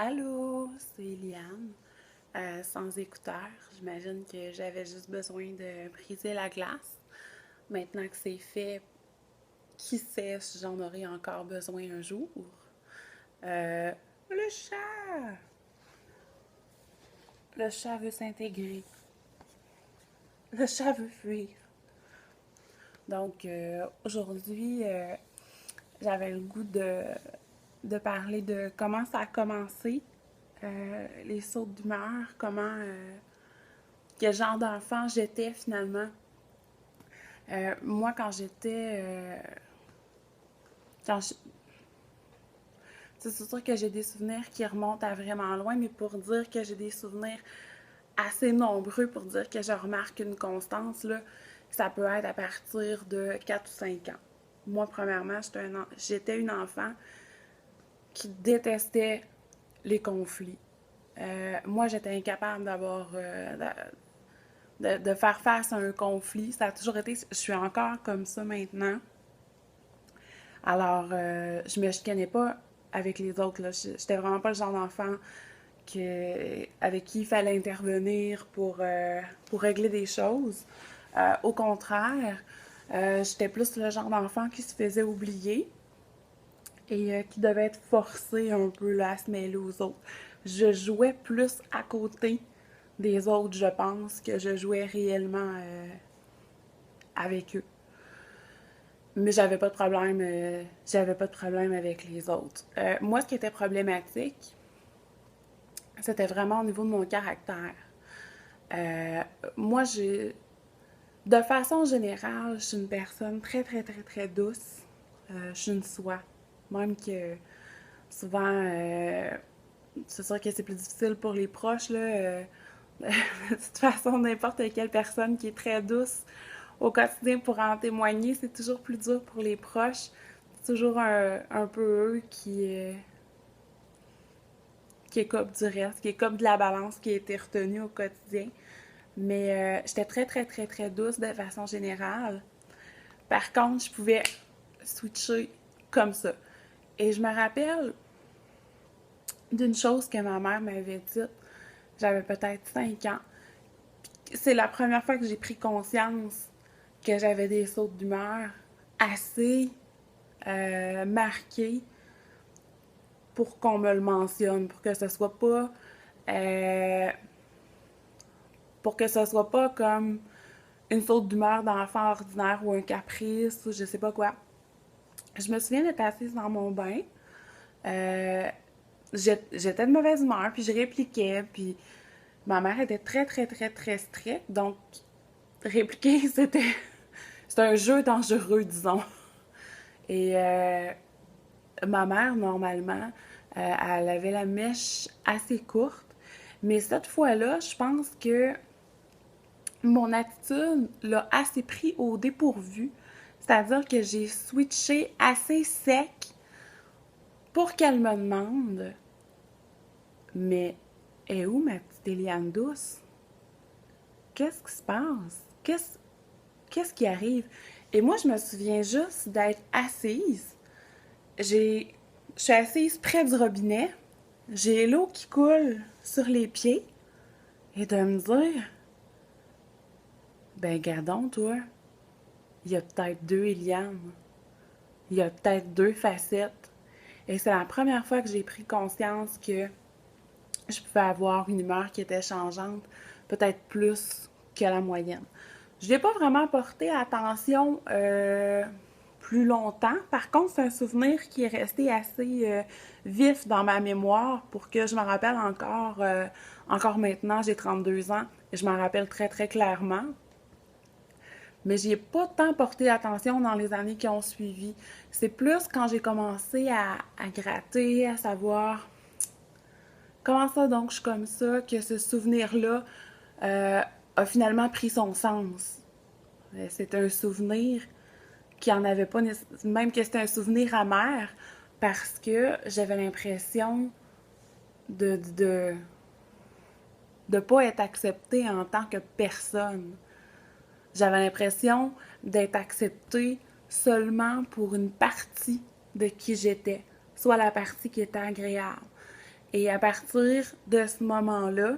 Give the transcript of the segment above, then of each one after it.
Allô, c'est Eliane. Sans écouteurs, j'imagine que j'avais juste besoin de briser la glace. Maintenant que c'est fait, qui sait si j'en aurai encore besoin un jour? Euh, le chat! Le chat veut s'intégrer. Le chat veut fuir. Donc, aujourd'hui, j'avais le goût de parler de comment ça a commencé, les sautes d'humeur, quel genre d'enfant j'étais finalement. Moi, quand j'étais. Quand je- C'est sûr que j'ai des souvenirs qui remontent à vraiment loin, mais pour dire que j'ai des souvenirs assez nombreux pour dire que je remarque une constance, là, ça peut être à partir de 4 ou 5 ans. Moi, premièrement, j'étais une enfant qui détestait les conflits. Moi, j'étais incapable de faire face à un conflit. Ça a toujours été. Je suis encore comme ça maintenant. Alors, je me chicanais pas avec les autres. Là. J'étais vraiment pas le genre d'enfant avec qui il fallait intervenir pour régler des choses. Au contraire, j'étais plus le genre d'enfant qui se faisait oublier et qui devait être forcé un peu là, à se mêler aux autres. Je jouais plus à côté des autres, je pense, que je jouais réellement avec eux. Mais j'avais pas de problème avec les autres. Moi, ce qui était problématique, c'était vraiment au niveau de mon caractère. Euh, Moi, de façon générale, je suis une personne très, très, très, très douce. Je suis une soie. Même que souvent, c'est sûr que c'est plus difficile pour les proches, là. De toute façon, n'importe quelle personne qui est très douce au quotidien pour en témoigner, c'est toujours plus dur pour les proches. C'est toujours un peu eux qui écopent du reste, qui écopent de la balance qui a été retenue au quotidien. Mais j'étais très, très, très, très douce de façon générale. Par contre, je pouvais switcher comme ça. Et je me rappelle d'une chose que ma mère m'avait dite. J'avais peut-être 5 ans. C'est la première fois que j'ai pris conscience que j'avais des sautes d'humeur assez marqués pour qu'on me le mentionne, euh, pour que ce soit pas comme une saute d'humeur d'enfant ordinaire ou un caprice ou je sais pas quoi. Je me souviens d'être assise dans mon bain. Euh, J'étais de mauvaise humeur, puis je répliquais, puis ma mère était très, très, très, très stricte, donc répliquer, c'était un jeu dangereux, disons. Et ma mère, normalement, elle avait la mèche assez courte, mais cette fois-là, je pense que mon attitude l'a assez pris au dépourvu, c'est-à-dire que j'ai switché assez sec pour qu'elle me demande mais est où ma petite Eliane douce? Qu'est-ce qui se passe? Qu'est-ce qui arrive? Et moi, je me souviens juste d'être assise. Je suis assise près du robinet. J'ai l'eau qui coule sur les pieds. Et de me dire, ben, gardons, toi, il y a peut-être deux Eliane. Il y a peut-être deux facettes. Et c'est la première fois que j'ai pris conscience que je pouvais avoir une humeur qui était changeante, peut-être plus que la moyenne. Je n'ai pas vraiment porté attention plus longtemps. Par contre, c'est un souvenir qui est resté assez vif dans ma mémoire pour que je me rappelle encore maintenant, j'ai 32 ans, et je m'en rappelle très très clairement. Mais j'y ai pas tant porté attention dans les années qui ont suivi. C'est plus quand j'ai commencé à gratter, à savoir comment ça donc je suis comme ça, que ce souvenir-là a finalement pris son sens. C'est un souvenir qui en avait pas, même que c'était un souvenir amer, parce que j'avais l'impression de de pas être acceptée en tant que personne. J'avais l'impression d'être acceptée seulement pour une partie de qui j'étais, soit la partie qui était agréable. Et à partir de ce moment-là,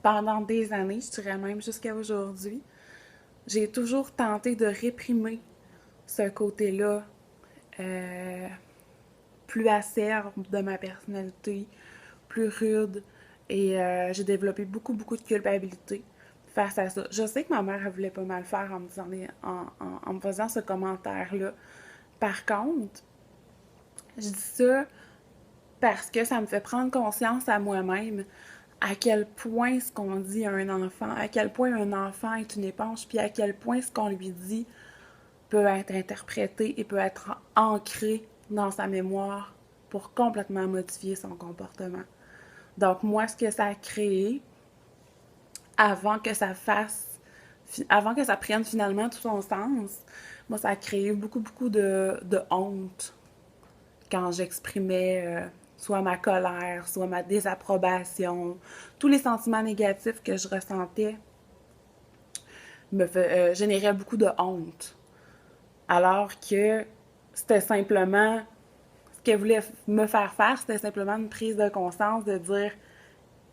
pendant des années, je dirais même jusqu'à aujourd'hui, j'ai toujours tenté de réprimer ce côté-là euh, plus acerbe de ma personnalité, plus rude. Et j'ai développé beaucoup, beaucoup de culpabilité face à ça. Je sais que ma mère, elle voulait pas mal faire en me, disant, en me faisant ce commentaire-là. Par contre, je dis ça parce que ça me fait prendre conscience à moi-même à quel point ce qu'on dit à un enfant, à quel point un enfant est une éponge, puis à quel point ce qu'on lui dit peut être interprété et peut être ancré dans sa mémoire pour complètement modifier son comportement. Donc moi, ce que ça a créé, avant que ça fasse, avant que ça prenne finalement tout son sens, moi, ça a créé beaucoup, beaucoup de honte quand j'exprimais soit ma colère, soit ma désapprobation, tous les sentiments négatifs que je ressentais généraient beaucoup de honte. Alors que c'était simplement, ce qu'elle voulait me faire faire, c'était simplement une prise de conscience de dire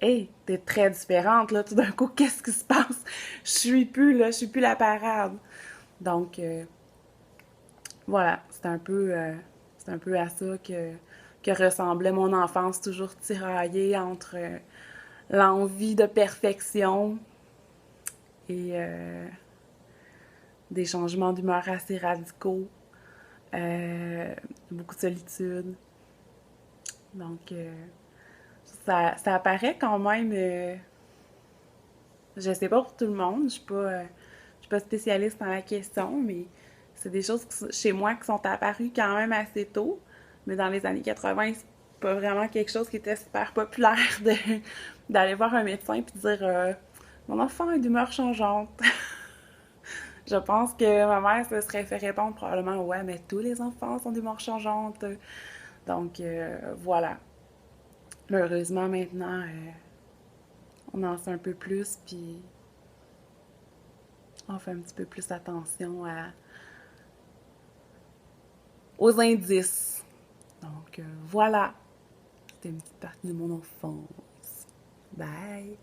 hey, t'es très différente, là, tout d'un coup, qu'est-ce qui se passe? Je suis plus la parade. Donc, voilà, c'est un peu à ça que ressemblait mon enfance, toujours tiraillée entre l'envie de perfection et des changements d'humeur assez radicaux, beaucoup de solitude. Donc, ça apparaît quand même, je sais pas pour tout le monde, je suis pas spécialiste dans la question, mais c'est des choses chez moi qui sont apparues quand même assez tôt. Mais dans les années 80, c'est pas vraiment quelque chose qui était super populaire d'aller voir un médecin et dire mon enfant est d'humeur changeante. Je pense que ma mère se serait fait répondre probablement ouais, mais tous les enfants sont d'humeur changeante. Donc voilà. Heureusement maintenant, on en sait un peu plus, puis on fait un petit peu plus attention aux indices. Donc voilà, c'était une petite partie de mon enfance. Bye!